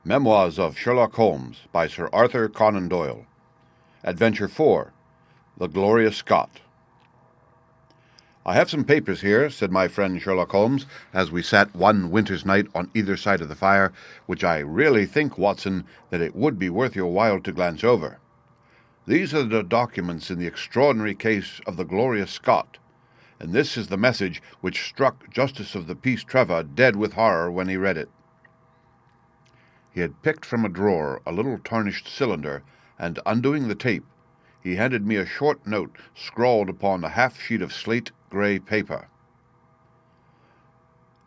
Memoirs of Sherlock Holmes by Sir Arthur Conan Doyle. Adventure 4. The Glorious Scot. "I have some papers here," said my friend Sherlock Holmes, as we sat one winter's night on either side of the fire, "which I really think, Watson, that it would be worth your while to glance over. These are the documents in the extraordinary case of the Glorious Scot, and this is the message which struck Justice of the Peace Trevor dead with horror when he read it." He had picked from a drawer a little tarnished cylinder, and, undoing the tape, he handed me a short note scrawled upon a half-sheet of slate-grey paper.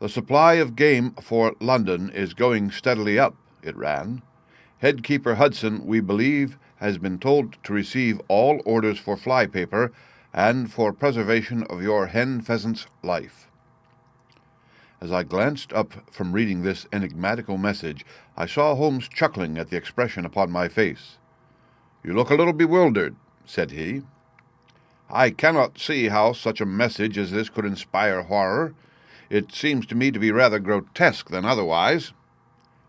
"The supply of game for London is going steadily up," it ran. "Headkeeper Hudson, we believe, has been told to receive all orders for fly-paper and for preservation of your hen-pheasant's life." As I glanced up from reading this enigmatical message, I saw Holmes chuckling at the expression upon my face. "You look a little bewildered," said he. "I cannot see how such a message as this could inspire horror. It seems to me to be rather grotesque than otherwise."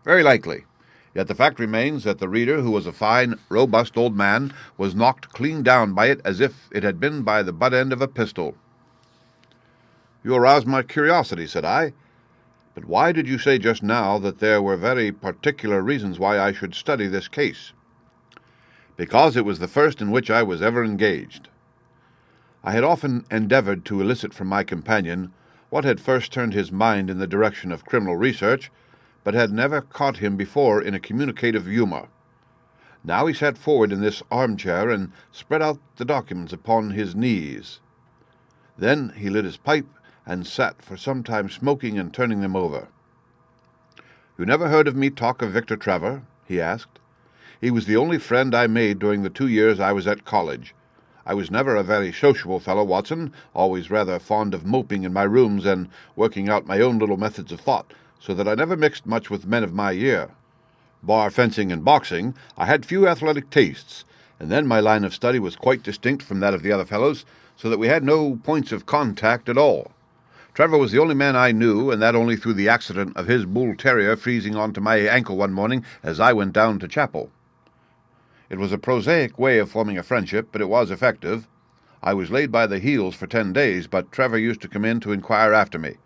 "Very likely. Yet the fact remains that the reader, who was a fine, robust old man, was knocked clean down by it as if it had been by the butt end of a pistol." "You arouse my curiosity," said I. "But why did you say just now that there were very particular reasons why I should study this case?" "Because it was the first in which I was ever engaged." I had often endeavored to elicit from my companion what had first turned his mind in the direction of criminal research, but had never caught him before in a communicative humor. Now he sat forward in this armchair and spread out the documents upon his knees. Then he lit his pipe and sat for some time smoking and turning them over. "You never heard of me talk of Victor Trevor?" he asked. "He was the only friend I made during the 2 years I was at college. I was never a very sociable fellow, Watson, always rather fond of moping in my rooms and working out my own little methods of thought, so that I never mixed much with men of my year. Bar fencing and boxing, I had few athletic tastes, and then my line of study was quite distinct from that of the other fellows, so that we had no points of contact at all. Trevor was the only man I knew, and that only through the accident of his bull-terrier freezing onto my ankle one morning as I went down to chapel. It was a prosaic way of forming a friendship, but it was effective. I was laid by the heels for 10 days, but Trevor used to come in to inquire after me.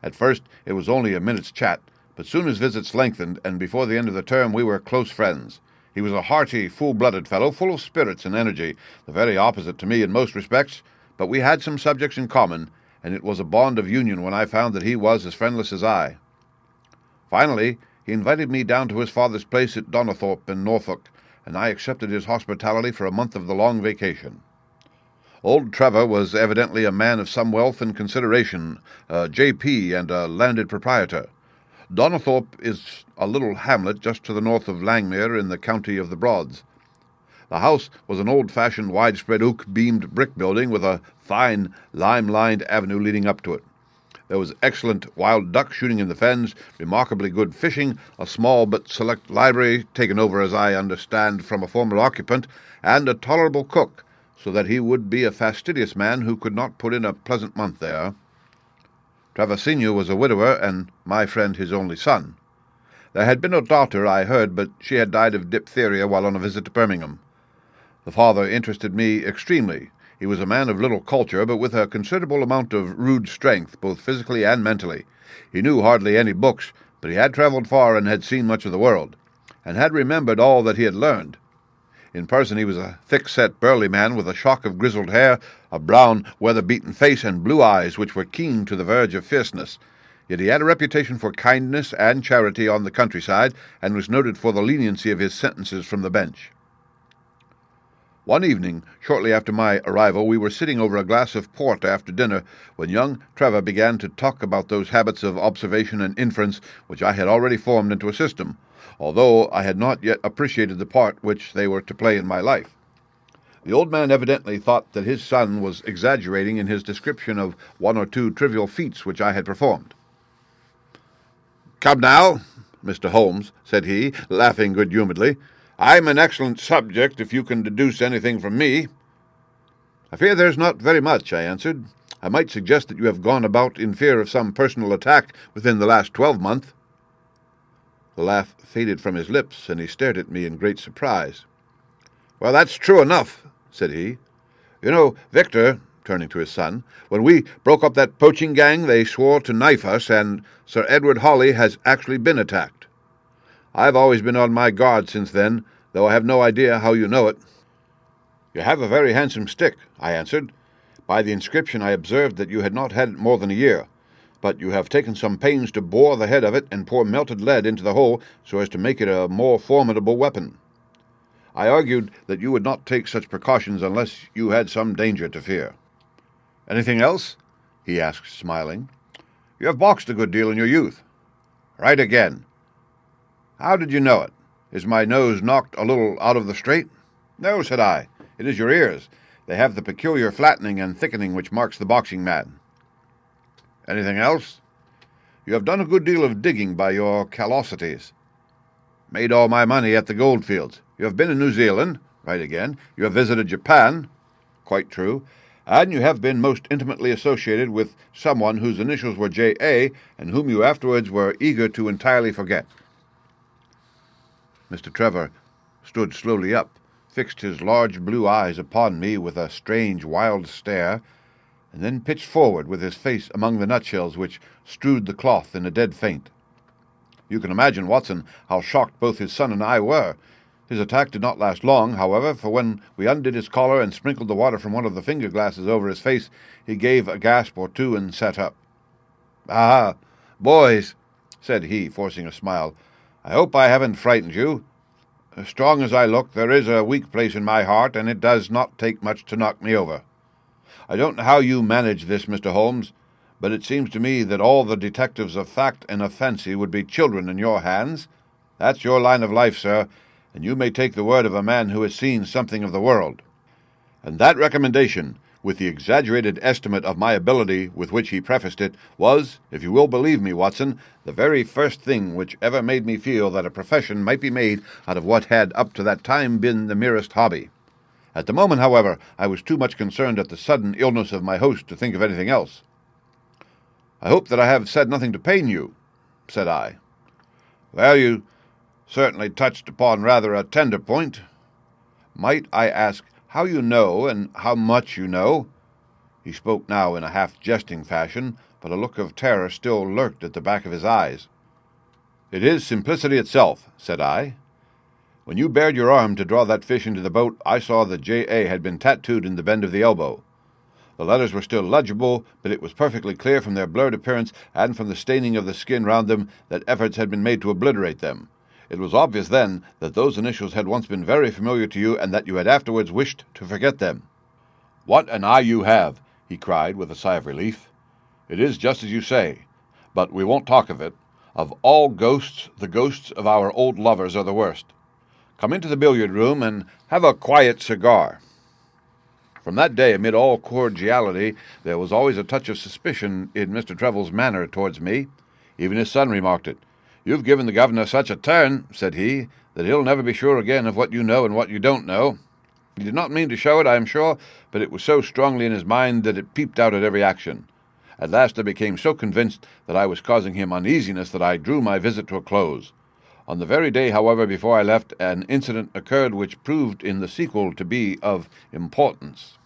At first it was only a minute's chat, but soon his visits lengthened, and before the end of the term we were close friends. He was a hearty, full-blooded fellow, full of spirits and energy, the very opposite to me in most respects, but we had some subjects in common, and it was a bond of union when I found that he was as friendless as I. Finally, he invited me down to his father's place at Donnithorpe in Norfolk, and I accepted his hospitality for a month of the long vacation. Old Trevor was evidently a man of some wealth and consideration, a J.P. and a landed proprietor. Donnithorpe is a little hamlet just to the north of Langmere in the county of the Broads. The house was an old-fashioned, widespread oak-beamed brick building with a fine, lime-lined avenue leading up to it. There was excellent wild duck shooting in the fens, remarkably good fishing, a small but select library, taken over, as I understand, from a former occupant, and a tolerable cook, so that he would be a fastidious man who could not put in a pleasant month there. Trevor Senior was a widower, and my friend his only son. There had been a daughter, I heard, but she had died of diphtheria while on a visit to Birmingham. The father interested me extremely. He was a man of little culture, but with a considerable amount of rude strength, both physically and mentally. He knew hardly any books, but he had travelled far and had seen much of the world, and had remembered all that he had learned. In person he was a thick-set, burly man with a shock of grizzled hair, a brown, weather-beaten face, and blue eyes which were keen to the verge of fierceness. Yet he had a reputation for kindness and charity on the countryside, and was noted for the leniency of his sentences from the bench. One evening, shortly after my arrival, we were sitting over a glass of port after dinner, when young Trevor began to talk about those habits of observation and inference which I had already formed into a system, although I had not yet appreciated the part which they were to play in my life. The old man evidently thought that his son was exaggerating in his description of 1 or 2 trivial feats which I had performed. "Come now, Mr. Holmes," said he, laughing good-humouredly. "I'm an excellent subject if you can deduce anything from me." "I fear there's not very much," I answered. "I might suggest that you have gone about in fear of some personal attack within the last 12-month. The laugh faded from his lips, and he stared at me in great surprise. "Well, that's true enough," said he. "You know, Victor," turning to his son, "when we broke up that poaching gang, they swore to knife us, and Sir Edward Hawley has actually been attacked. I've always been on my guard since then, though I have no idea how you know it." "You have a very handsome stick," I answered. "By the inscription I observed that you had not had it more than a year, but you have taken some pains to bore the head of it and pour melted lead into the hole so as to make it a more formidable weapon. I argued that you would not take such precautions unless you had some danger to fear." "Anything else?" he asked, smiling. "You have boxed a good deal in your youth." "Right again." "How did you know it? Is my nose knocked a little out of the straight?" "No," said I. "It is your ears. They have the peculiar flattening and thickening which marks the boxing man." "Anything else?" "You have done a good deal of digging by your callosities." "Made all my money at the goldfields." "You have been in New Zealand." "Right again." "You have visited Japan." "Quite true." "And you have been most intimately associated with someone whose initials were J.A. and whom you afterwards were eager to entirely forget." Mr. Trevor stood slowly up, fixed his large blue eyes upon me with a strange, wild stare, and then pitched forward with his face among the nutshells which strewed the cloth in a dead faint. You can imagine, Watson, how shocked both his son and I were. His attack did not last long, however, for when we undid his collar and sprinkled the water from one of the finger-glasses over his face, he gave a gasp or two and sat up. "Ah, boys," said he, forcing a smile, "I hope I haven't frightened you. As strong as I look, there is a weak place in my heart, and it does not take much to knock me over. I don't know how you manage this, Mr. Holmes, but it seems to me that all the detectives of fact and of fancy would be children in your hands. That's your line of life, sir, and you may take the word of a man who has seen something of the world." And that recommendation, with the exaggerated estimate of my ability with which he prefaced it, was, if you will believe me, Watson, the very first thing which ever made me feel that a profession might be made out of what had up to that time been the merest hobby. At the moment, however, I was too much concerned at the sudden illness of my host to think of anything else. "I hope that I have said nothing to pain you," said I. "Well, you certainly touched upon rather a tender point. Might I ask how you know and how much you know?" He spoke now in a half-jesting fashion, but a look of terror still lurked at the back of his eyes. "It is simplicity itself," said I. "When you bared your arm to draw that fish into the boat, I saw that J.A. had been tattooed in the bend of the elbow. The letters were still legible, but it was perfectly clear from their blurred appearance and from the staining of the skin round them that efforts had been made to obliterate them. It was obvious then that those initials had once been very familiar to you and that you had afterwards wished to forget them." "What an eye you have!" he cried with a sigh of relief. "It is just as you say, but we won't talk of it. Of all ghosts, the ghosts of our old lovers are the worst. Come into the billiard-room and have a quiet cigar." From that day, amid all cordiality, there was always a touch of suspicion in Mr. Trevor's manner towards me. Even his son remarked it. "You've given the governor such a turn," said he, "that he'll never be sure again of what you know and what you don't know." He did not mean to show it, I am sure, but it was so strongly in his mind that it peeped out at every action. At last I became so convinced that I was causing him uneasiness that I drew my visit to a close. On the very day, however, before I left, an incident occurred which proved in the sequel to be of importance.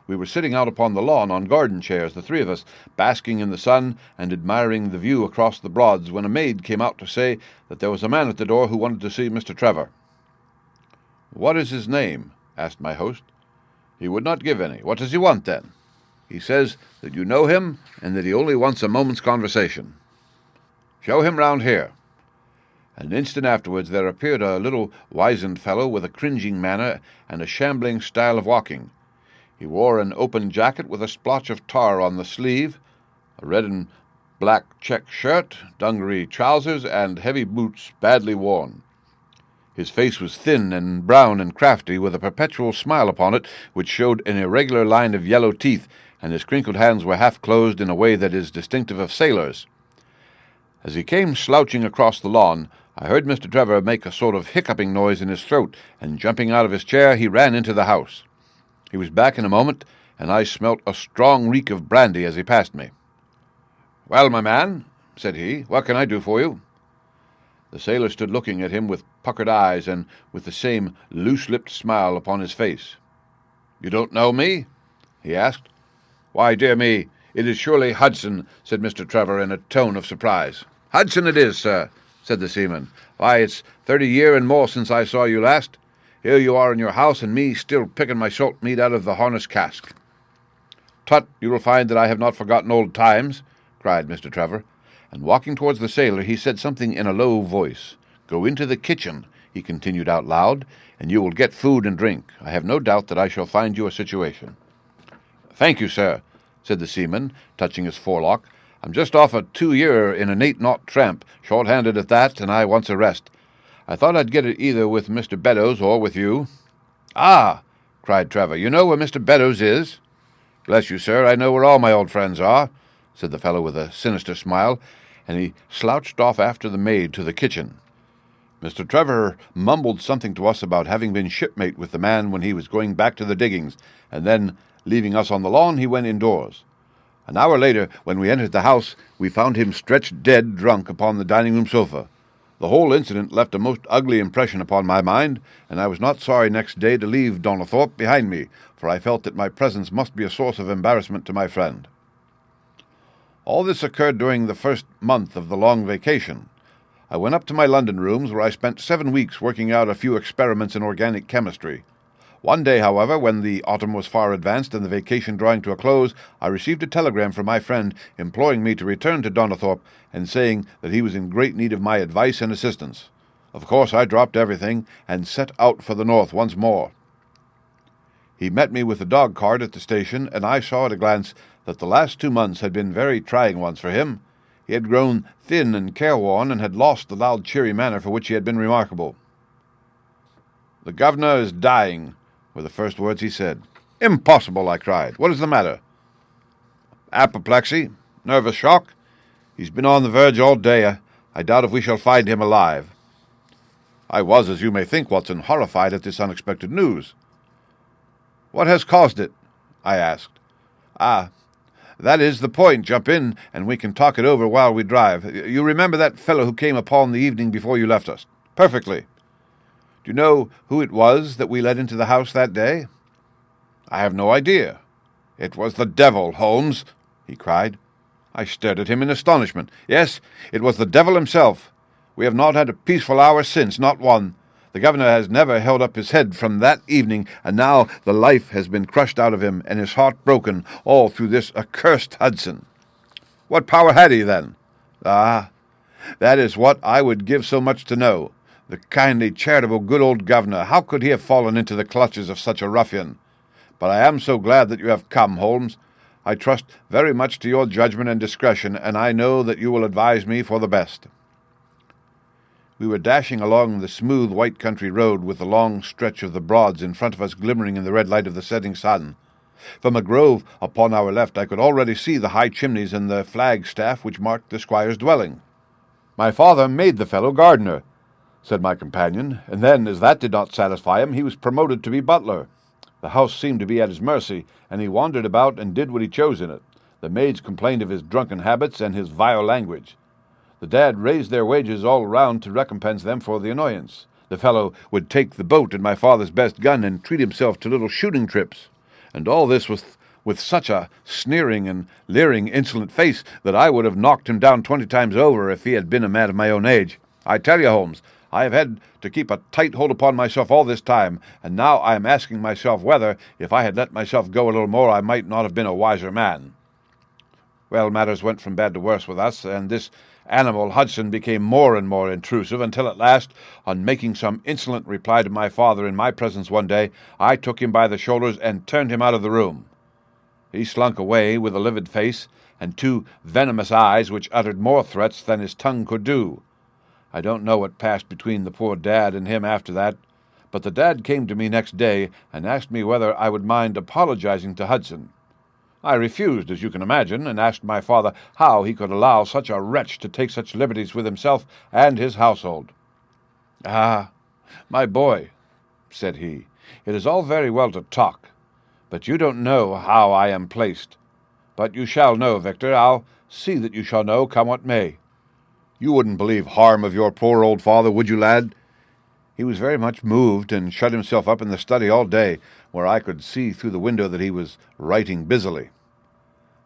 We were sitting out upon the lawn on garden chairs, the three of us, basking in the sun and admiring the view across the Broads, when a maid came out to say that there was a man at the door who wanted to see Mr. Trevor. "What is his name?" asked my host. "He would not give any. What does he want, then?" "He says that you know him and that he only wants a moment's conversation." "Show him round here." An instant afterwards there appeared a little wizened fellow with a cringing manner and a shambling style of walking. He wore an open jacket with a splotch of tar on the sleeve, a red and black check shirt, dungaree trousers, and heavy boots badly worn. His face was thin and brown and crafty, with a perpetual smile upon it, which showed an irregular line of yellow teeth, and his crinkled hands were half closed in a way that is distinctive of sailors. As he came slouching across the lawn, I heard Mr. Trevor make a sort of hiccuping noise in his throat, and jumping out of his chair, he ran into the house. He was back in a moment, and I smelt a strong reek of brandy as he passed me. "Well, my man," said he, "what can I do for you?" The sailor stood looking at him with puckered eyes and with the same loose-lipped smile upon his face. "You don't know me?" he asked. "Why, dear me, it is surely Hudson," said Mr. Trevor in a tone of surprise. "Hudson it is, sir," said the seaman. "Why, it's 30 year and more since I saw you last. Here you are in your house, and me still picking my salt meat out of the harness cask." "Tut, you will find that I have not forgotten old times," cried Mr. Trevor, and walking towards the sailor he said something in a low voice. "Go into the kitchen," he continued out loud, "and you will get food and drink. I have no doubt that I shall find you a situation." "Thank you, sir," said the seaman, touching his forelock. "I'm just off a 2 year in an 8-knot tramp, short-handed at that, and I wants a rest. I thought I'd get it either with Mr. Beddoes or with you." "Ah!" cried Trevor. "You know where Mr. Beddoes is?" "Bless you, sir, I know where all my old friends are," said the fellow with a sinister smile, and he slouched off after the maid to the kitchen. Mr. Trevor mumbled something to us about having been shipmate with the man when he was going back to the diggings, and then, leaving us on the lawn, he went indoors. An hour later, when we entered the house, we found him stretched dead drunk upon the dining-room sofa. The whole incident left a most ugly impression upon my mind, and I was not sorry next day to leave Donnithorpe behind me, for I felt that my presence must be a source of embarrassment to my friend. All this occurred during the first month of the long vacation. I went up to my London rooms, where I spent 7 weeks working out a few experiments in organic chemistry. One day, however, when the autumn was far advanced and the vacation drawing to a close, I received a telegram from my friend imploring me to return to Donnithorpe and saying that he was in great need of my advice and assistance. Of course, I dropped everything and set out for the north once more. He met me with the dog-cart at the station, and I saw at a glance that the last 2 months had been very trying ones for him. He had grown thin and careworn, and had lost the loud, cheery manner for which he had been remarkable. "The governor is dying," were the first words he said. "Impossible!" I cried. "What is the matter?" "Apoplexy, nervous shock. He's been on the verge all day. I doubt if we shall find him alive." I was, as you may think, Watson, horrified at this unexpected news. "What has caused it?" I asked. "Ah, that is the point. Jump in, and we can talk it over while we drive. You remember that fellow who came upon the evening before you left us?" "Perfectly." "Do you know who it was that we let into the house that day?" "I have no idea." "It was the devil, Holmes," he cried. I stared at him in astonishment. "Yes, it was the devil himself. We have not had a peaceful hour since, not one. The governor has never held up his head from that evening, and now the life has been crushed out of him, and his heart broken, all through this accursed Hudson." "What power had he, then?" "Ah, that is what I would give so much to know. The kindly, charitable, good old governor, how could he have fallen into the clutches of such a ruffian? But I am so glad that you have come, Holmes. I trust very much to your judgment and discretion, and I know that you will advise me for the best." We were dashing along the smooth white country road, with the long stretch of the Broads in front of us glimmering in the red light of the setting sun. From a grove upon our left I could already see the high chimneys and the flagstaff which marked the squire's dwelling. "My father made the fellow gardener," said my companion, "and then, as that did not satisfy him, he was promoted to be butler. The house seemed to be at his mercy, and he wandered about and did what he chose in it. The maids complained of his drunken habits and his vile language. The dad raised their wages all round to recompense them for the annoyance. The fellow would take the boat and my father's best gun and treat himself to little shooting trips. And all this with such a sneering and leering, insolent face that I would have knocked him down 20 times over if he had been a man of my own age. I tell you, Holmes, I have had to keep a tight hold upon myself all this time, and now I am asking myself whether, if I had let myself go a little more, I might not have been a wiser man. Well, matters went from bad to worse with us, and this animal Hudson became more and more intrusive, until at last, on making some insolent reply to my father in my presence one day, I took him by the shoulders and turned him out of the room. He slunk away with a livid face and 2 venomous eyes which uttered more threats than his tongue could do. I don't know what passed between the poor dad and him after that, but the dad came to me next day and asked me whether I would mind apologizing to Hudson. I refused, as you can imagine, and asked my father how he could allow such a wretch to take such liberties with himself and his household. "Ah, my boy," said he, "it is all very well to talk, but you don't know how I am placed. But you shall know, Victor. I'll see that you shall know, come what may. You wouldn't believe harm of your poor old father, would you, lad? He was very much moved, and shut himself up in the study all day, where I could see through the window that he was writing busily.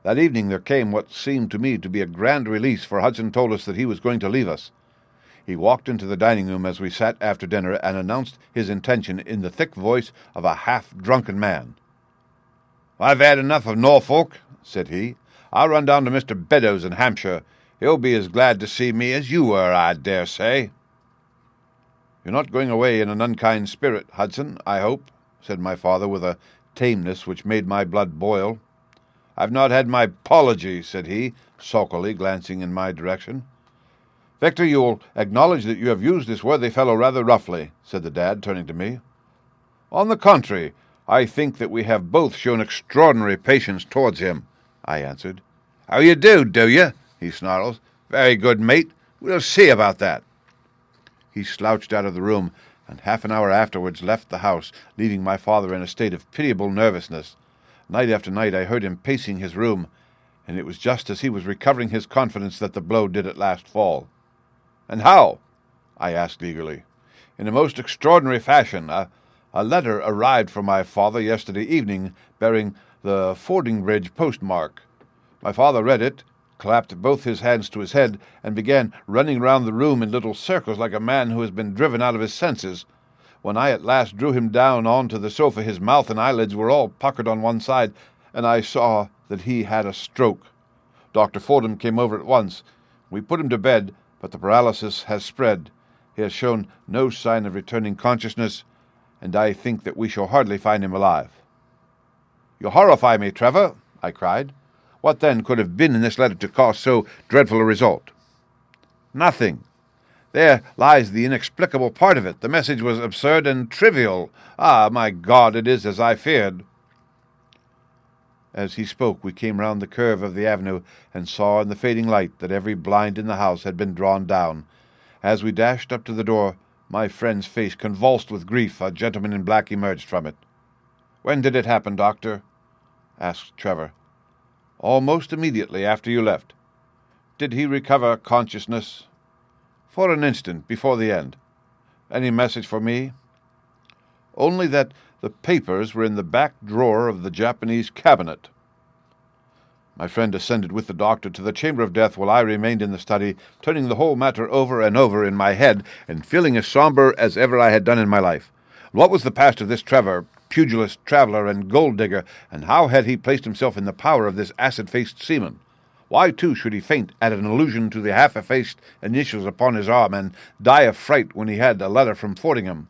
That evening there came what seemed to me to be a grand release, for Hudson told us that he was going to leave us. He walked into the dining room as we sat after dinner, and announced his intention in the thick voice of a half-drunken man. "I've had enough of Norfolk," said he. "I'll run down to Mr. Beddoes in Hampshire. He'll be as glad to see me as you were, I dare say." "You're not going away in an unkind spirit, Hudson, I hope," said my father with a tameness which made my blood boil. "I've not had my apology," said he, sulkily, glancing in my direction. "Victor, you'll acknowledge that you have used this worthy fellow rather roughly," said the dad, turning to me. "On the contrary, I think that we have both shown extraordinary patience towards him," I answered. "How you do you?" he snarls. "Very good, mate. We'll see about that." He slouched out of the room, and half an hour afterwards left the house, leaving my father in a state of pitiable nervousness. Night after night I heard him pacing his room, and it was just as he was recovering his confidence that the blow did at last fall. "And how?" I asked eagerly. "In a most extraordinary fashion. A letter arrived from my father yesterday evening, bearing the Fordingbridge postmark. My father read it, clapped both his hands to his head, and began running round the room in little circles like a man who has been driven out of his senses. When I at last drew him down on to the sofa, his mouth and eyelids were all puckered on one side, and I saw that he had a stroke. Dr. Fordham came over at once. We put him to bed, but the paralysis has spread. He has shown no sign of returning consciousness, and I think that we shall hardly find him alive." "You horrify me, Trevor," I cried. "What, then, could have been in this letter to cause so dreadful a result?" "Nothing. There lies the inexplicable part of it. The message was absurd and trivial. Ah, my God, it is as I feared." As he spoke, we came round the curve of the avenue, and saw in the fading light that every blind in the house had been drawn down. As we dashed up to the door, my friend's face convulsed with grief, a gentleman in black emerged from it. "When did it happen, Doctor?" asked Trevor. "Almost immediately after you left." "Did he recover consciousness?" "For an instant, before the end." "Any message for me?" "Only that the papers were in the back drawer of the Japanese cabinet." My friend ascended with the doctor to the chamber of death, while I remained in the study, turning the whole matter over and over in my head, and feeling as sombre as ever I had done in my life. What was the past of this Trevor, pugilist, traveller, and gold-digger, and how had he placed himself in the power of this acid-faced seaman? Why, too, should he faint at an allusion to the half-effaced initials upon his arm, and die of fright when he had a letter from Fordingham?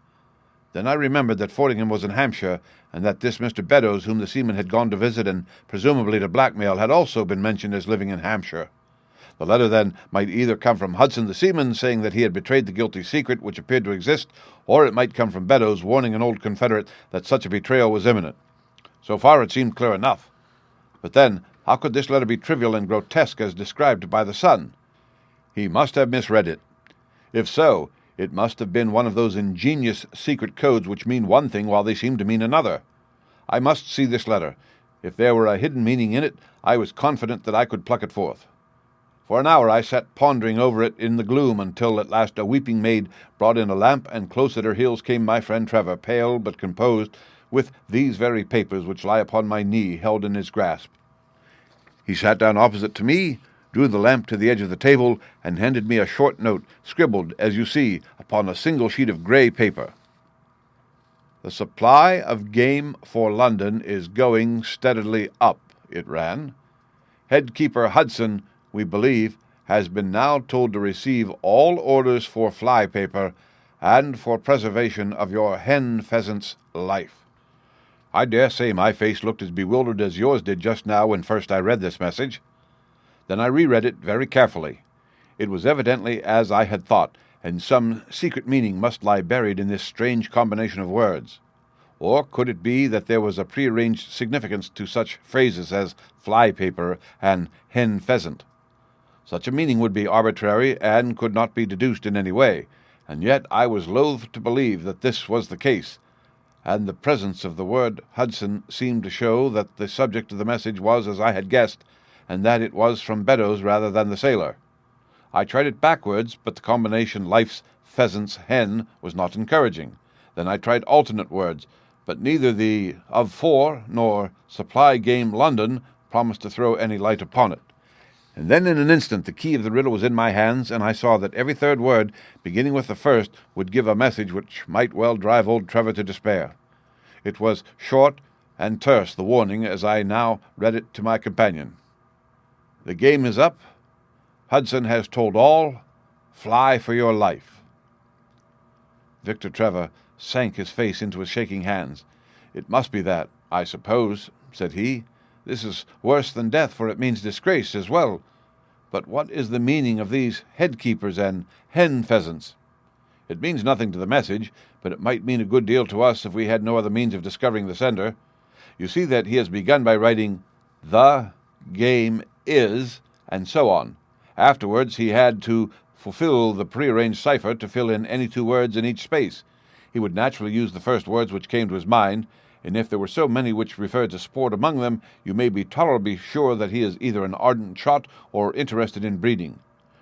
Then I remembered that Fordingham was in Hampshire, and that this Mr. Beddoes, whom the seaman had gone to visit and presumably to blackmail, had also been mentioned as living in Hampshire. The letter, then, might either come from Hudson the seaman, saying that he had betrayed the guilty secret which appeared to exist, or it might come from Beddoes, warning an old confederate that such a betrayal was imminent. So far it seemed clear enough. But then, how could this letter be trivial and grotesque as described by the son? He must have misread it. If so, it must have been one of those ingenious secret codes which mean one thing while they seem to mean another. I must see this letter. If there were a hidden meaning in it, I was confident that I could pluck it forth. For an hour I sat pondering over it in the gloom, until at last a weeping maid brought in a lamp, and close at her heels came my friend Trevor, pale but composed, with these very papers which lie upon my knee held in his grasp. He sat down opposite to me, drew the lamp to the edge of the table, and handed me a short note, scribbled, as you see, upon a single sheet of grey paper. "The supply of game for London is going steadily up," it ran. "Head keeper Hudson, we believe, has been now told to receive all orders for fly paper and for preservation of your hen pheasant's life." I dare say my face looked as bewildered as yours did just now when first I read this message. Then I reread it very carefully. It was evidently as I had thought, and some secret meaning must lie buried in this strange combination of words. Or could it be that there was a prearranged significance to such phrases as fly paper and hen pheasant? Such a meaning would be arbitrary and could not be deduced in any way, and yet I was loath to believe that this was the case, and the presence of the word Hudson seemed to show that the subject of the message was as I had guessed, and that it was from Beddoes rather than the sailor. I tried it backwards, but the combination life's pheasants hen was not encouraging. Then I tried alternate words, but neither the of for nor supply game London promised to throw any light upon it. And then in an instant the key of the riddle was in my hands, and I saw that every third word, beginning with the first, would give a message which might well drive old Trevor to despair. It was short and terse, the warning, as I now read it to my companion. The game is up. Hudson has told all. Fly for your life. Victor Trevor sank his face into his shaking hands. It must be that, I suppose, said he. This is worse than death, for it means disgrace as well. But what is the meaning of these head-keepers and hen-pheasants? It means nothing to the message, but it might mean a good deal to us if we had no other means of discovering the sender. You see that he has begun by writing, "The game is," and so on. Afterwards he had to fulfill the prearranged cipher to fill in any two words in each space. He would naturally use the first words which came to his mind, and if there were so many which referred to sport among them, you may be tolerably sure that he is either an ardent shot or interested in breeding.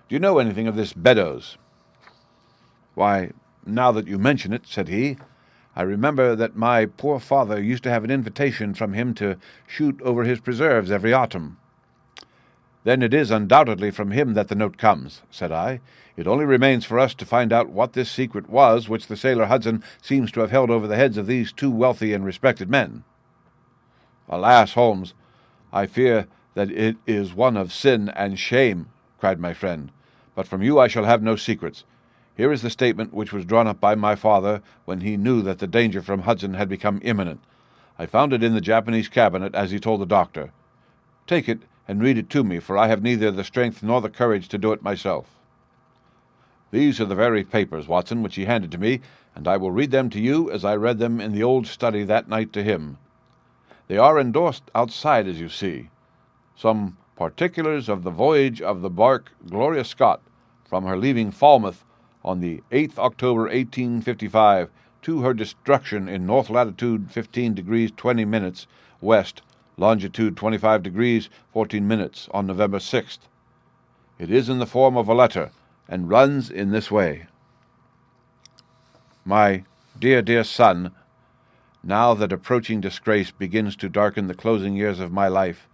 Do you know anything of this Beddoes? Why, now that you mention it, said he, I remember that my poor father used to have an invitation from him to shoot over his preserves every autumn. Then it is undoubtedly from him that the note comes, said I. It only remains for us to find out what this secret was which the sailor Hudson seems to have held over the heads of these two wealthy and respected men. Alas, Holmes, I fear that it is one of sin and shame, cried my friend. But from you I shall have no secrets. Here is the statement which was drawn up by my father when he knew that the danger from Hudson had become imminent. I found it in the Japanese cabinet, as he told the doctor. Take it and read it to me, for I have neither the strength nor the courage to do it myself. These are the very papers, Watson, which he handed to me, and I will read them to you as I read them in the old study that night to him. They are endorsed outside, as you see. Some particulars of the voyage of the bark Gloria Scott, from her leaving Falmouth on the 8th October 1855 to her destruction in north latitude 15 degrees 20 minutes west, longitude 25 degrees 14 minutes on November 6th. It is in the form of a letter, and runs in this way. My dear, dear son, now that approaching disgrace begins to darken the closing years of my life,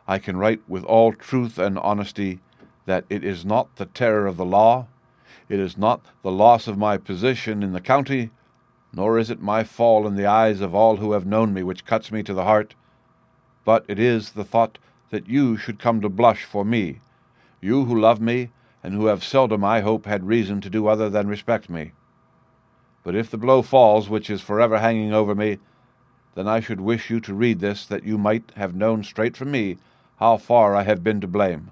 I can write with all truth and honesty that it is not the terror of the law, it is not the loss of my position in the county, nor is it my fall in the eyes of all who have known me which cuts me to the heart, but it is the thought that you should come to blush for me, you who love me, and who have seldom, I hope, had reason to do other than respect me. But if the blow falls which is forever hanging over me, then I should wish you to read this, that you might have known straight from me how far I have been to blame.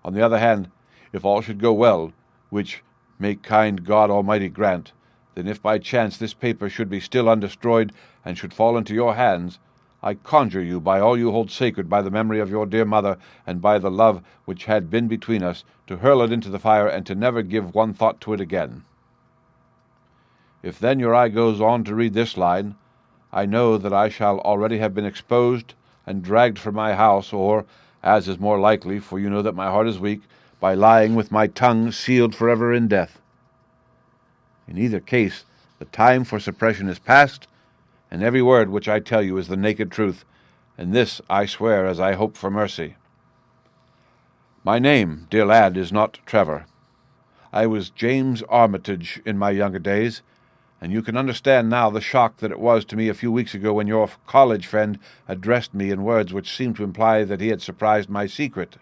On the other hand, if all should go well, which may kind God Almighty grant, then if by chance this paper should be still undestroyed and should fall into your hands, I conjure you, by all you hold sacred, by the memory of your dear mother, and by the love which had been between us, to hurl it into the fire, and to never give one thought to it again. If then your eye goes on to read this line, I know that I shall already have been exposed and dragged from my house, or, as is more likely, for you know that my heart is weak, by lying with my tongue sealed forever in death. In either case, the time for suppression is past, and every word which I tell you is the naked truth, and this I swear as I hope for mercy. My name, dear lad, is not Trevor. I was James Armitage in my younger days, and you can understand now the shock that it was to me a few weeks ago when your college friend addressed me in words which seemed to imply that he had surprised my secret.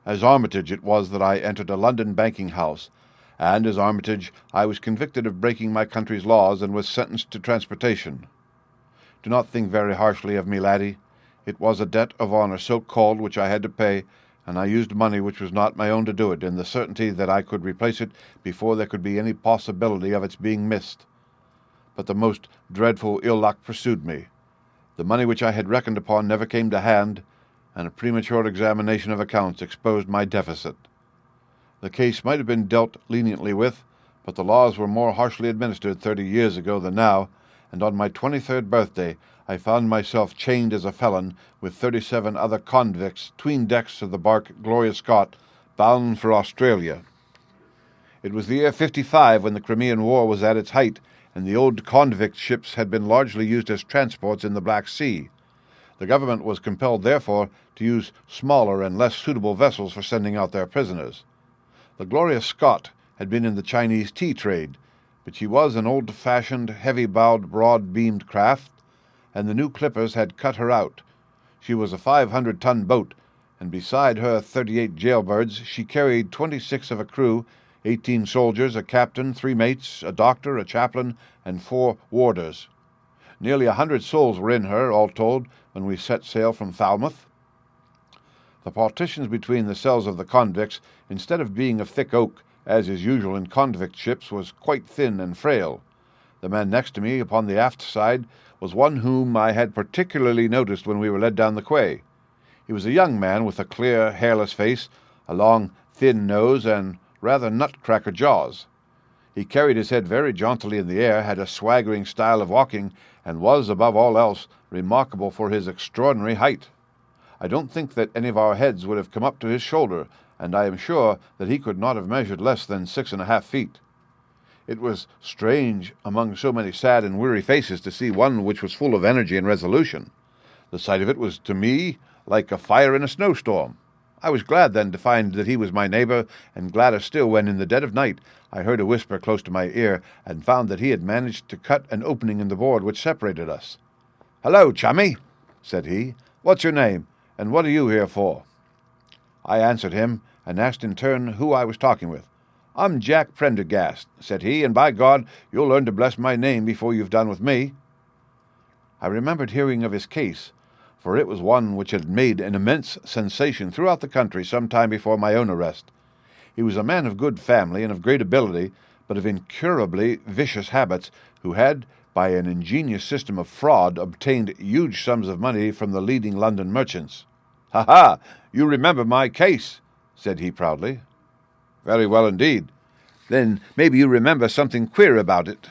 As Armitage it was that I entered a London banking house, and as Armitage I was convicted of breaking my country's laws and was sentenced to transportation. Do not think very harshly of me, laddie. It was a debt of honour so called which I had to pay, and I used money which was not my own to do it, in the certainty that I could replace it before there could be any possibility of its being missed. But the most dreadful ill luck pursued me. The money which I had reckoned upon never came to hand, and a premature examination of accounts exposed my deficit. The case might have been dealt leniently with, but the laws were more harshly administered 30 years ago than now, and on my 23rd birthday I found myself chained as a felon with 37 other convicts 'tween decks of the bark Gloria Scott, bound for Australia. It was the year 55 when the Crimean War was at its height, and the old convict ships had been largely used as transports in the Black Sea. The government was compelled, therefore, to use smaller and less suitable vessels for sending out their prisoners. The Gloria Scott had been in the Chinese tea trade, but she was an old-fashioned, heavy-bowed, broad-beamed craft, and the new clippers had cut her out. She was a 500-ton boat, and beside her 38 jailbirds she carried 26 of a crew, 18 soldiers, a captain, 3 mates, a doctor, a chaplain, and 4 warders. Nearly 100 souls were in her, all told, when we set sail from Falmouth. The partitions between the cells of the convicts, instead of being of thick oak, as is usual in convict ships, was quite thin and frail. The man next to me upon the aft side was one whom I had particularly noticed when we were led down the quay. He was a young man with a clear, hairless face, a long, thin nose, and rather nutcracker jaws. He carried his head very jauntily in the air, had a swaggering style of walking, and was, above all else, remarkable for his extraordinary height. I don't think that any of our heads would have come up to his shoulder, and I am sure that he could not have measured less than 6½ feet. It was strange, among so many sad and weary faces, to see one which was full of energy and resolution. The sight of it was to me like a fire in a snowstorm. I was glad then to find that he was my neighbor, and gladder still when, in the dead of night, I heard a whisper close to my ear, and found that he had managed to cut an opening in the board which separated us. "Hello, chummy," said he. "What's your name, and what are you here for?" I answered him, and asked in turn who I was talking with. "I'm Jack Prendergast," said he, "and by God, you'll learn to bless my name before you've done with me." I remembered hearing of his case, for it was one which had made an immense sensation throughout the country some time before my own arrest. He was a man of good family and of great ability, but of incurably vicious habits, who had, by an ingenious system of fraud, obtained huge sums of money from the leading London merchants. "Ha ha! You remember my case," said he proudly. "Very well indeed." "Then maybe you remember something queer about it."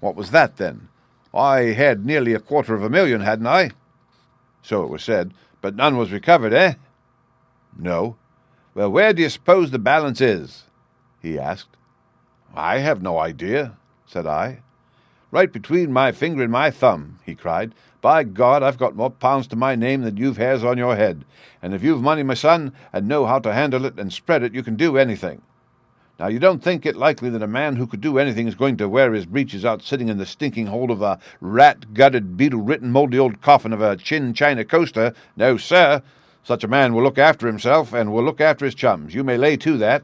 "What was that, then?" "I had nearly $250,000, hadn't I?" "So it was said, but none was recovered, eh?" "No." "Well, where do you suppose the balance is?" he asked. "I have no idea," said I. "Right between my finger and my thumb," he cried. "By God, I've got more pounds to my name than you've hairs on your head, and if you've money, my son, and know how to handle it and spread it, you can do anything. Now, you don't think it likely that a man who could do anything is going to wear his breeches out sitting in the stinking hold of a rat-gutted, beetle-ridden, mouldy old coffin of a China coaster? No, sir. Such a man will look after himself, and will look after his chums. You may lay to that.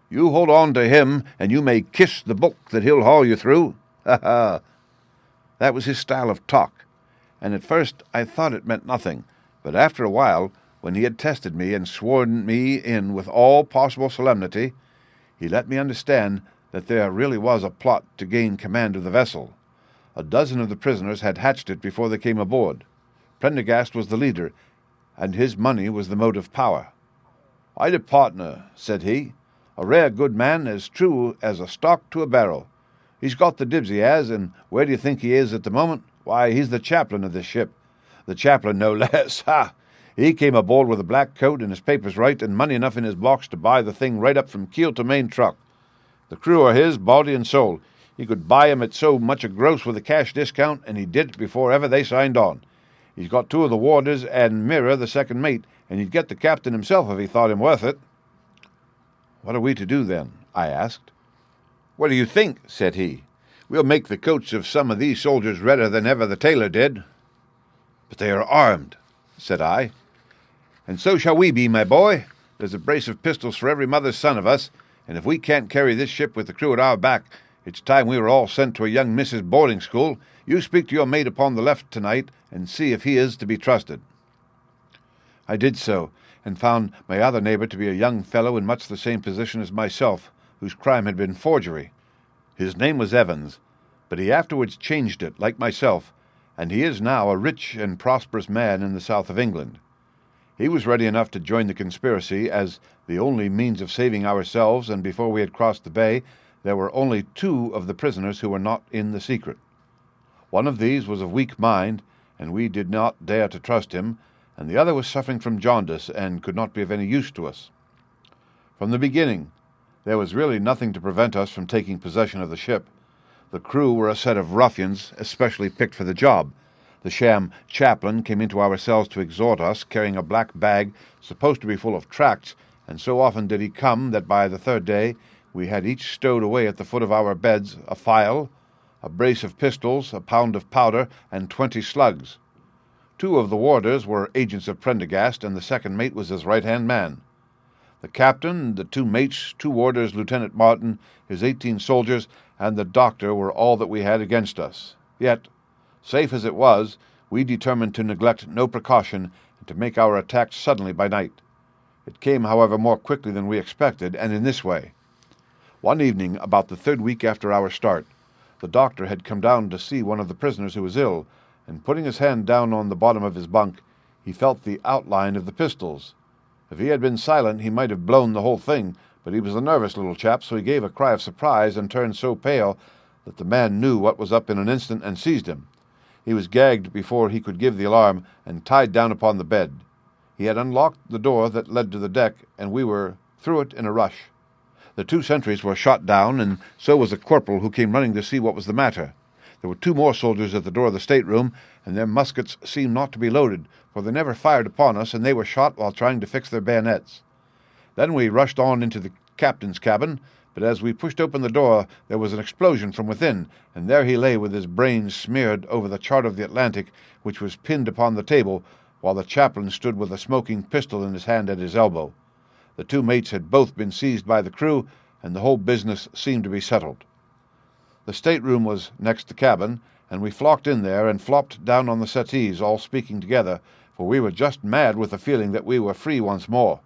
You hold on to him, and you may kiss the book that he'll haul you through. Ha ha!" That was his style of talk, and at first I thought it meant nothing, but after a while, when he had tested me and sworn me in with all possible solemnity, he let me understand that there really was a plot to gain command of the vessel. A dozen of the prisoners had hatched it before they came aboard. Prendergast was the leader, and his money was the motive power. "I'd a partner," said he, "a rare good man, as true as a stock to a barrel. He's got the dibs, he has, and where do you think he is at the moment? Why, he's the chaplain of this ship. The chaplain, no less. Ha! He came aboard with a black coat and his papers right, and money enough in his box to buy the thing right up from keel to main truck. The crew are his, body and soul. He could buy 'em at so much a gross with a cash discount, and he did it before ever they signed on. He's got 2 of the warders and Mirror, the second mate, and he'd get the captain himself if he thought him worth it." "What are we to do, then?" I asked. "What do you think?" said he. "We'll make the coats of some of these soldiers redder than ever the tailor did." "But they are armed," said I. "And so shall we be, my boy. There's a brace of pistols for every mother's son of us, and if we can't carry this ship with the crew at our back, it's time we were all sent to a young Mrs. boarding school. You speak to your mate upon the left tonight, and see if he is to be trusted." I did so, and found my other neighbor to be a young fellow in much the same position as myself, whose crime had been forgery. His name was Evans, but he afterwards changed it, like myself, and he is now a rich and prosperous man in the south of England. He was ready enough to join the conspiracy, as the only means of saving ourselves, and before we had crossed the bay, there were only 2 of the prisoners who were not in the secret. One of these was of weak mind, and we did not dare to trust him, and the other was suffering from jaundice, and could not be of any use to us. From the beginning, there was really nothing to prevent us from taking possession of the ship. The crew were a set of ruffians, especially picked for the job. The sham chaplain came into our cells to exhort us, carrying a black bag supposed to be full of tracts, and so often did he come that by the third day we had each stowed away at the foot of our beds a file, a brace of pistols, a pound of powder, and 20 slugs. 2 of the warders were agents of Prendergast, and the second mate was his right-hand man. The captain, the 2 mates, 2 warders, Lieutenant Martin, his 18 soldiers, and the doctor were all that we had against us. Yet, safe as it was, we determined to neglect no precaution and to make our attack suddenly by night. It came, however, more quickly than we expected, and in this way. One evening, about the 3rd week after our start, the doctor had come down to see one of the prisoners who was ill, and putting his hand down on the bottom of his bunk, he felt the outline of the pistols. If he had been silent, he might have blown the whole thing, but he was a nervous little chap, so he gave a cry of surprise and turned so pale that the man knew what was up in an instant and seized him. He was gagged before he could give the alarm and tied down upon the bed. He had unlocked the door that led to the deck, and we were through it in a rush. The 2 sentries were shot down, and so was a corporal who came running to see what was the matter. There were 2 more soldiers at the door of the stateroom, and their muskets seemed not to be loaded, for they never fired upon us, and they were shot while trying to fix their bayonets. Then we rushed on into the captain's cabin, but as we pushed open the door there was an explosion from within, and there he lay with his brains smeared over the chart of the Atlantic, which was pinned upon the table, while the chaplain stood with a smoking pistol in his hand at his elbow. The 2 mates had both been seized by the crew, and the whole business seemed to be settled. The stateroom was next the cabin, and we flocked in there and flopped down on the settees, all speaking together, for we were just mad with the feeling that we were free once more.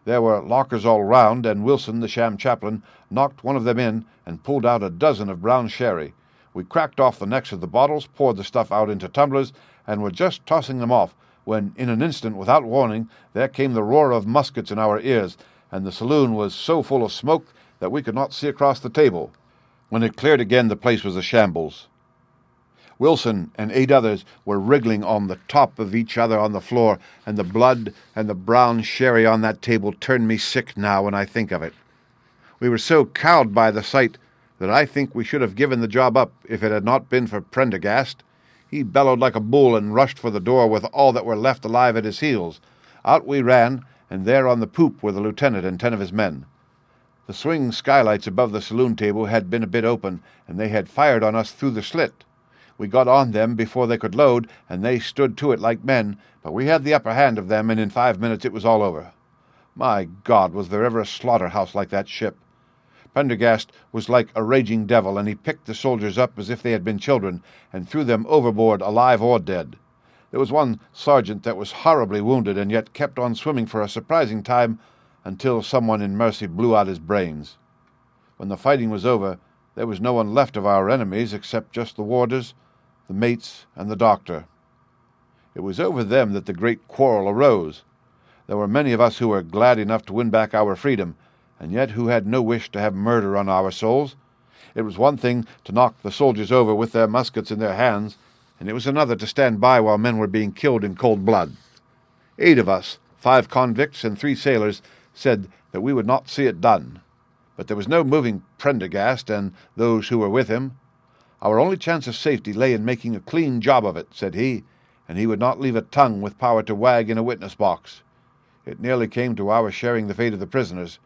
There were lockers all round, and Wilson, the sham chaplain, knocked one of them in and pulled out a dozen of brown sherry. We cracked off the necks of the bottles, poured the stuff out into tumblers, and were just tossing them off, when in an instant, without warning, there came the roar of muskets in our ears, and the saloon was so full of smoke that we could not see across the table. When it cleared again, the place was a shambles. Wilson and 8 others were wriggling on the top of each other on the floor, and the blood and the brown sherry on that table turned me sick now when I think of it. We were so cowed by the sight that I think we should have given the job up if it had not been for Prendergast. He bellowed like a bull and rushed for the door with all that were left alive at his heels. Out we ran, and there on the poop were the lieutenant and 10 of his men. The swing skylights above the saloon table had been a bit open, and they had fired on us through the slit. We got on them before they could load, and they stood to it like men, but we had the upper hand of them, and in 5 minutes it was all over. My God, was there ever a slaughterhouse like that ship? Prendergast was like a raging devil, and he picked the soldiers up as if they had been children, and threw them overboard, alive or dead. There was one sergeant that was horribly wounded, and yet kept on swimming for a surprising time, until someone in mercy blew out his brains. When the fighting was over, there was no one left of our enemies except just the warders, the mates, and the doctor. It was over them that the great quarrel arose. There were many of us who were glad enough to win back our freedom, and yet who had no wish to have murder on our souls. It was one thing to knock the soldiers over with their muskets in their hands, and it was another to stand by while men were being killed in cold blood. 8 of us, 5 convicts and 3 sailors, said that we would not see it done. But there was no moving Prendergast and those who were with him. Our only chance of safety lay in making a clean job of it, said he, and he would not leave a tongue with power to wag in a witness box. It nearly came to our sharing the fate of the prisoners,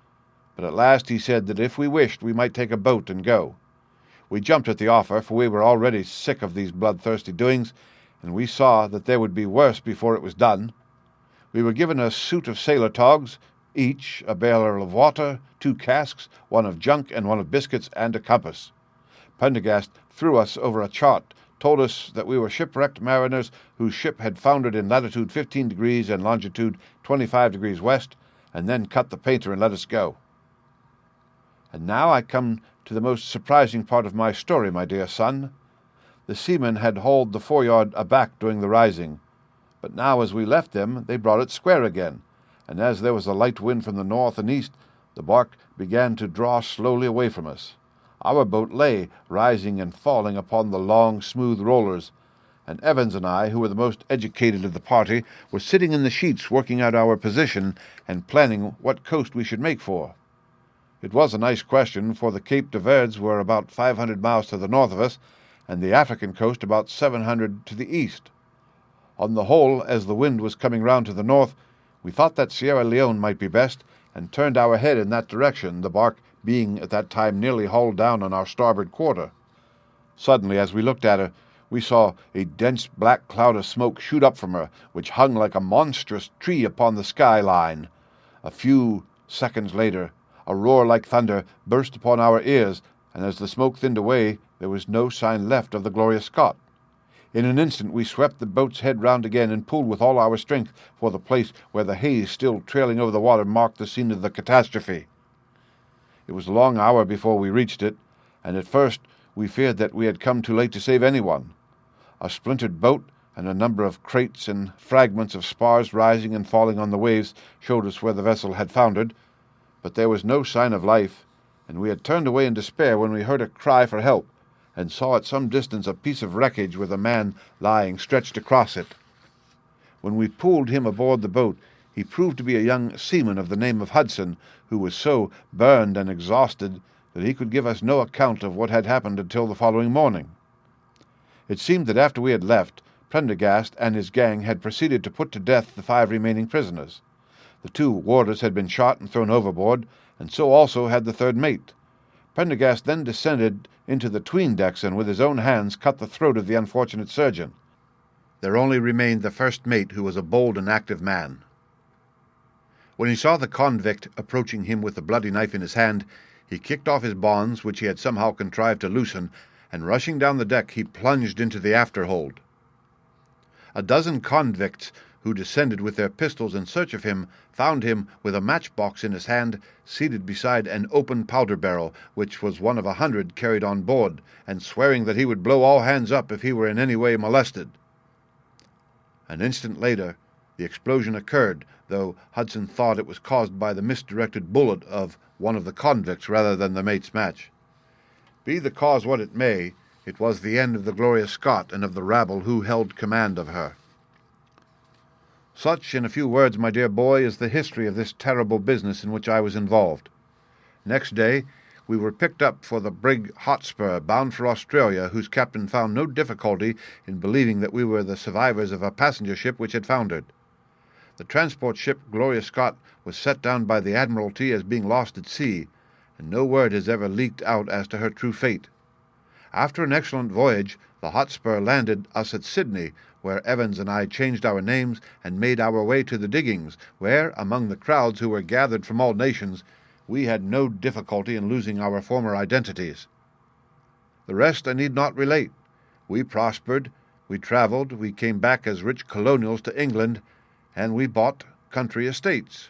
but at last he said that if we wished we might take a boat and go. We jumped at the offer, for we were already sick of these bloodthirsty doings, and we saw that there would be worse before it was done. We were given a suit of sailor togs, each a barrel of water, 2 casks, 1 of junk and 1 of biscuits, and a compass. Prendergast threw us over a chart, told us that we were shipwrecked mariners whose ship had foundered in latitude 15 degrees and longitude 25 degrees west, and then cut the painter and let us go. And now I come to the most surprising part of my story, my dear son. The seamen had hauled the foreyard aback during the rising, but now as we left them they brought it square again, and as there was a light wind from the north and east, the bark began to draw slowly away from us. Our boat lay, rising and falling upon the long, smooth rollers, and Evans and I, who were the most educated of the party, were sitting in the sheets working out our position and planning what coast we should make for. It was a nice question, for the Cape de Verds were about 500 miles to the north of us, and the African coast about 700 to the east. On the whole, as the wind was coming round to the north, we thought that Sierra Leone might be best, and turned our head in that direction, the bark being at that time nearly hull down on our starboard quarter. Suddenly, as we looked at her, we saw a dense black cloud of smoke shoot up from her, which hung like a monstrous tree upon the sky-line. A few seconds later, a roar like thunder burst upon our ears, and as the smoke thinned away, there was no sign left of the Gloria Scott. In an instant we swept the boat's head round again and pulled with all our strength for the place where the haze still trailing over the water marked the scene of the catastrophe. It was a long hour before we reached it, and at first we feared that we had come too late to save anyone. A splintered boat and a number of crates and fragments of spars rising and falling on the waves showed us where the vessel had foundered, but there was no sign of life, and we had turned away in despair when we heard a cry for help, and saw at some distance a piece of wreckage with a man lying stretched across it. When we pulled him aboard the boat, he proved to be a young seaman of the name of Hudson, who was so burned and exhausted that he could give us no account of what had happened until the following morning. It seemed that after we had left, Prendergast and his gang had proceeded to put to death the 5 remaining prisoners. The 2 warders had been shot and thrown overboard, and so also had the 3rd mate. Prendergast then descended into the 'tween decks and with his own hands cut the throat of the unfortunate surgeon. There only remained the 1st mate, who was a bold and active man. When he saw the convict approaching him with the bloody knife in his hand, he kicked off his bonds, which he had somehow contrived to loosen, and rushing down the deck he plunged into the after-hold. A dozen convicts who descended with their pistols in search of him found him with a matchbox in his hand, seated beside an open powder barrel, which was one of 100 carried on board, and swearing that he would blow all hands up if he were in any way molested. An instant later the explosion occurred, though Hudson thought it was caused by the misdirected bullet of one of the convicts rather than the mate's match. Be the cause what it may, it was the end of the Gloria Scott and of the rabble who held command of her. Such, in a few words, my dear boy, is the history of this terrible business in which I was involved. Next day we were picked up for the brig Hotspur, bound for Australia, whose captain found no difficulty in believing that we were the survivors of a passenger ship which had foundered. The transport ship Gloria Scott was set down by the Admiralty as being lost at sea, and no word has ever leaked out as to her true fate. After an excellent voyage, the Hotspur landed us at Sydney, where Evans and I changed our names and made our way to the diggings, where, among the crowds who were gathered from all nations, we had no difficulty in losing our former identities. The rest I need not relate. We prospered, we travelled, we came back as rich colonials to England, and we bought country estates.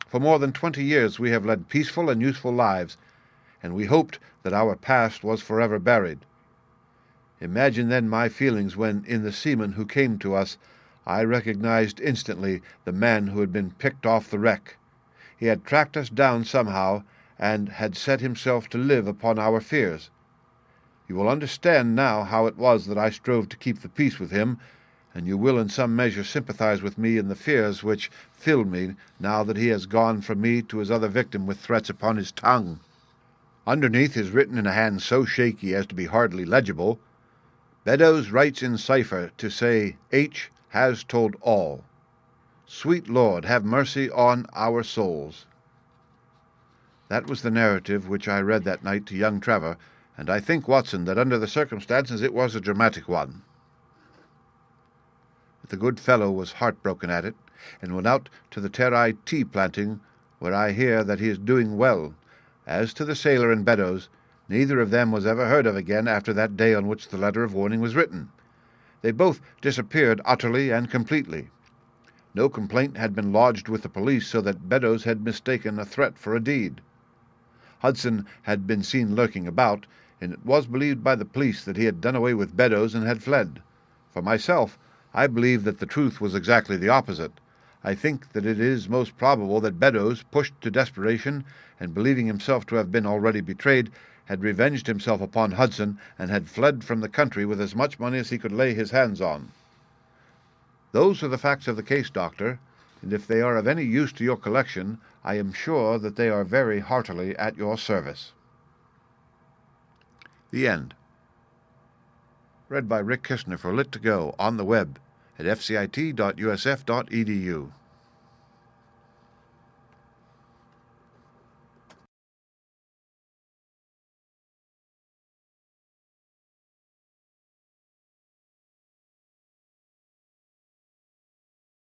For more than 20 years we have led peaceful and useful lives, and we hoped that our past was forever buried. Imagine then my feelings when, in the seaman who came to us, I recognized instantly the man who had been picked off the wreck. He had tracked us down somehow, and had set himself to live upon our fears. You will understand now how it was that I strove to keep the peace with him, and you will in some measure sympathize with me in the fears which filled me now that he has gone from me to his other victim with threats upon his tongue. Underneath is written in a hand so shaky as to be hardly legible, Beddoes writes in cipher to say, H has told all. Sweet Lord, have mercy on our souls. That was the narrative which I read that night to young Trevor, and I think, Watson, that under the circumstances it was a dramatic one. The good fellow was heartbroken at it, and went out to the Terai tea planting, where I hear that he is doing well. As to the sailor and Beddoes, neither of them was ever heard of again after that day on which the letter of warning was written. They both disappeared utterly and completely. No complaint had been lodged with the police, so that Beddoes had mistaken a threat for a deed. Hudson had been seen lurking about, and it was believed by the police that he had done away with Beddoes and had fled. For myself, I believe that the truth was exactly the opposite. I think that it is most probable that Beddoes, pushed to desperation, and believing himself to have been already betrayed, had revenged himself upon Hudson and had fled from the country with as much money as he could lay his hands on. Those are the facts of the case, Doctor, and if they are of any use to your collection, I am sure that they are very heartily at your service. The End. Read by Rick Kistner for Lit2Go on the web at fcit.usf.edu.